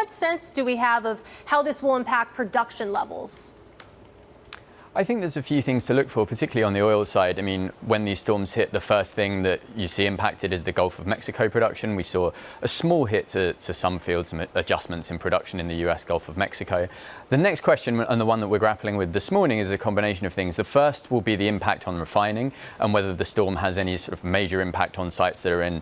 what sense do we have of how this will impact production levels? I think there's a few things to look for, particularly on the oil side. I mean, when these storms hit, the first thing that you see impacted is the Gulf of Mexico production. We saw a small hit to some fields, some adjustments in production in the US Gulf of Mexico. The next question, and the one that we're grappling with this morning, is a combination of things. The first will be the impact on refining and whether the storm has any sort of major impact on sites that are in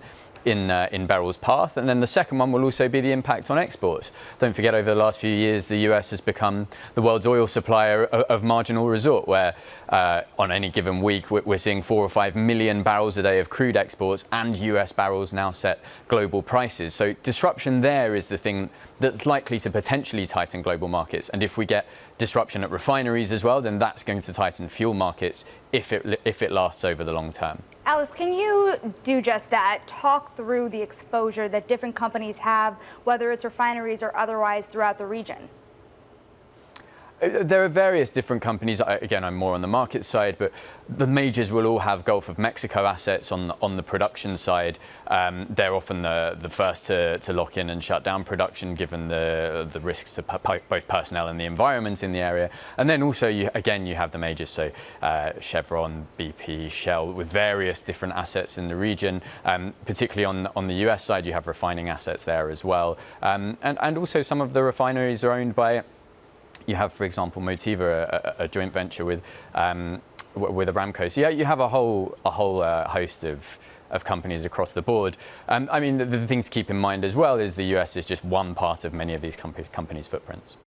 Beryl's path. And then the second one will also be the impact on exports. Don't forget, over the last few years, the US has become the world's oil supplier of marginal resort, where on any given week, we're seeing 4 or 5 million barrels a day of crude exports, and US barrels now set global prices. So disruption there is the thing that's likely to potentially tighten global markets. And if we get disruption at refineries as well, then that's going to tighten fuel markets if it lasts over the long term. Alice, can you do just that? Talk through the exposure that different companies have, whether it's refineries or otherwise, throughout the region. There are various different companies. Again, I'm more on the market side, but the majors will all have Gulf of Mexico assets on the production side. They're often the first to lock in and shut down production, given the risks to both personnel and the environment in the area. And then also, you have the majors, so Chevron, BP, Shell, with various different assets in the region. Particularly on the US side, you have refining assets there as well. And also some of the refineries are owned by. You have, for example, Motiva, a joint venture with Aramco. So yeah, you have a whole host of companies across the board. I mean, the thing to keep in mind as well is the US is just one part of many of these companies' footprints.